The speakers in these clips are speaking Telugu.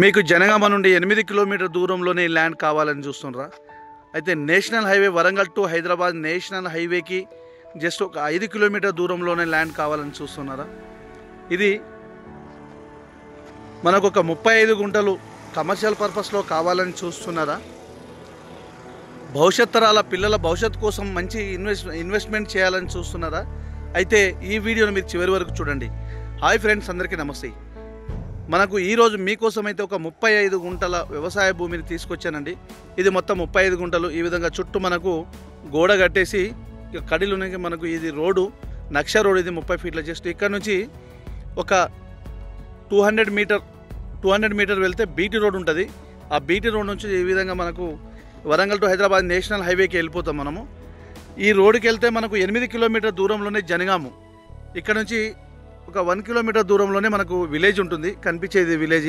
మీకు జనగామ నుండి 8 కిలోమీటర్ దూరంలోనే ల్యాండ్ కావాలని చూస్తున్నారా? అయితే national highway Warangal to Hyderabad national హైవేకి జస్ట్ ఒక 5 కిలోమీటర్ దూరంలోనే ల్యాండ్ కావాలని చూస్తున్నారా? ఇది మనకు ఒక 35 గుంటలు కమర్షియల్ పర్పస్లో కావాలని చూస్తున్నారా? భవిష్యత్ తరాల పిల్లల భవిష్యత్తు కోసం మంచి ఇన్వెస్ట్మెంట్ చేయాలని చూస్తున్నారా? అయితే ఈ వీడియోని మీరు చివరి వరకు చూడండి. హాయ్ ఫ్రెండ్స్, అందరికీ నమస్తే. మనకు ఈరోజు మీకోసం అయితే ఒక 35 గుంటల వ్యవసాయ భూమిని తీసుకొచ్చానండి. ఇది మొత్తం 35 గుంటలు. ఈ విధంగా చుట్టూ మనకు గోడ కట్టేసి కడిలోనికి మనకు ఇది రోడ్డు నక్ష రోడ్, ఇది 30 ఫీట్ల. జస్ట్ ఇక్కడ నుంచి ఒక 200 మీటర్ వెళ్తే బీటీ రోడ్ ఉంటుంది. ఆ బీటీ రోడ్ నుంచి ఈ విధంగా మనకు వరంగల్ టు హైదరాబాద్ నేషనల్ హైవేకి వెళ్ళిపోతాం మనము. ఈ రోడ్డుకి వెళ్తే మనకు 8 కిలోమీటర్ దూరంలోనే జనగాము. ఇక్కడ నుంచి ఒక 1 కిలోమీటర్ దూరంలోనే మనకు విలేజ్ ఉంటుంది. కనిపించేది విలేజ్.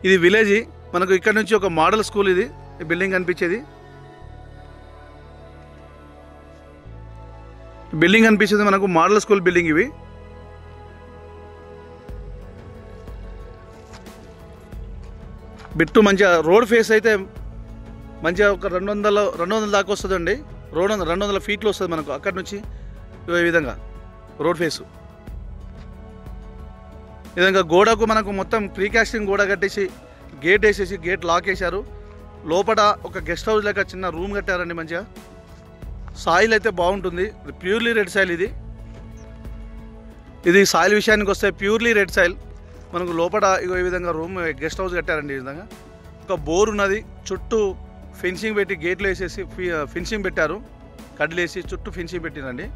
ఇది విలేజ్. మనకు ఇక్కడ నుంచి ఒక మోడల్ స్కూల్, ఇది బిల్డింగ్ కనిపించేది. బిల్డింగ్ కనిపించేది మనకు మోడల్ స్కూల్ బిల్డింగ్. ఇవి బిట్టు మంచిగా రోడ్ ఫేస్ అయితే మంచిగా ఒక 200 దాకా వస్తుందండి. 200 ఫీట్లు వస్తుంది మనకు అక్కడి నుంచి. ఈ విధంగా రోడ్ ఫేసు. ఈ విధంగా గోడకు మనకు మొత్తం ప్రీకాస్టింగ్ గోడ కట్టేసి గేట్ వేసేసి గేట్ లాక్ వేశారు. లోపల ఒక గెస్ట్ హౌస్ లెక్క చిన్న రూమ్ కట్టారండి. మంచిగా సాయిల్ అయితే బాగుంటుంది. Purely red soil. ఇది సాయిల్ విషయానికి వస్తే ప్యూర్లీ రెడ్ సాయిల్. మనకు లోపల ఈ విధంగా రూమ్ గెస్ట్ హౌస్ కట్టారండి. ఈ విధంగా ఒక బోర్ ఉన్నది. చుట్టూ ఫెన్సింగ్ పెట్టి గేట్లు వేసేసి ఫెన్సింగ్ పెట్టారు. కడ్లేసి చుట్టూ ఫెన్సింగ్ పెట్టినండి.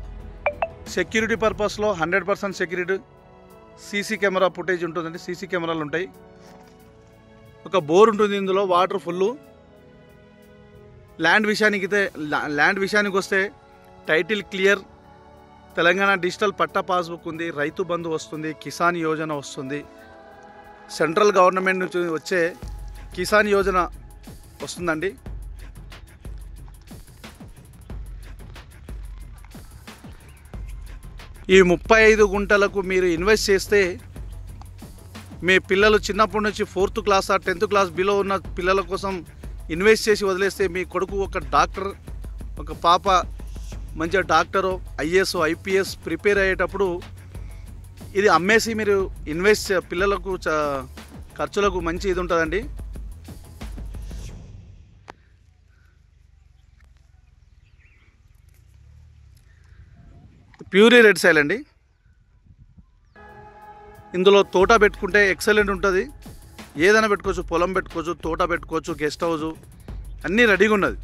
సెక్యూరిటీ పర్పస్లో 100% సెక్యూరిటీ. సీసీ కెమెరా ఫుటేజ్ ఉంటుందండి. సీసీ కెమెరాలు ఉంటాయి. ఒక బోర్ ఉంటుంది. ఇందులో వాటర్ ఫుల్. ల్యాండ్ విషయానికి వస్తే టైటిల్ క్లియర్. తెలంగాణ డిజిటల్ పట్టా పాస్బుక్ ఉంది. రైతు బంధు వస్తుంది. కిసాన్ యోజన వస్తుంది. సెంట్రల్ గవర్నమెంట్ నుంచి వచ్చే కిసాన్ యోజన వస్తుందండి. ఈ 35 గుంటలకు మీరు ఇన్వెస్ట్ చేస్తే మీ పిల్లలు చిన్నప్పటి నుంచి 4th class 10th class below ఉన్న పిల్లల కోసం ఇన్వెస్ట్ చేసి వదిలేస్తే మీ కొడుకు ఒక డాక్టర్, ఒక పాప మంచిగా డాక్టరు, ఐఏఎస్, ఐపీఎస్ ప్రిపేర్ అయ్యేటప్పుడు ఇది అమ్మేసి మీరు ఇన్వెస్ట్ పిల్లలకు ఖర్చులకు మంచి ఇది ఉంటుందండి. ప్యూరీ రెడ్ సాయిల్ అండి. ఇందులో తోట పెట్టుకుంటే ఎక్సలెంట్ ఉంటుంది. ఏదైనా పెట్టుకోవచ్చు. పొలం పెట్టుకోవచ్చు, తోట పెట్టుకోవచ్చు, గెస్ట్ హౌజు అన్నీ రెడీగా ఉన్నది.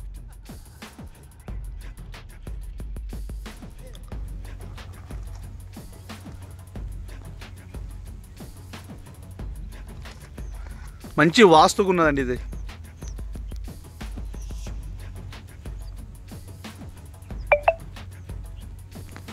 మంచి వాస్తుగా ఉన్నదండి ఇది.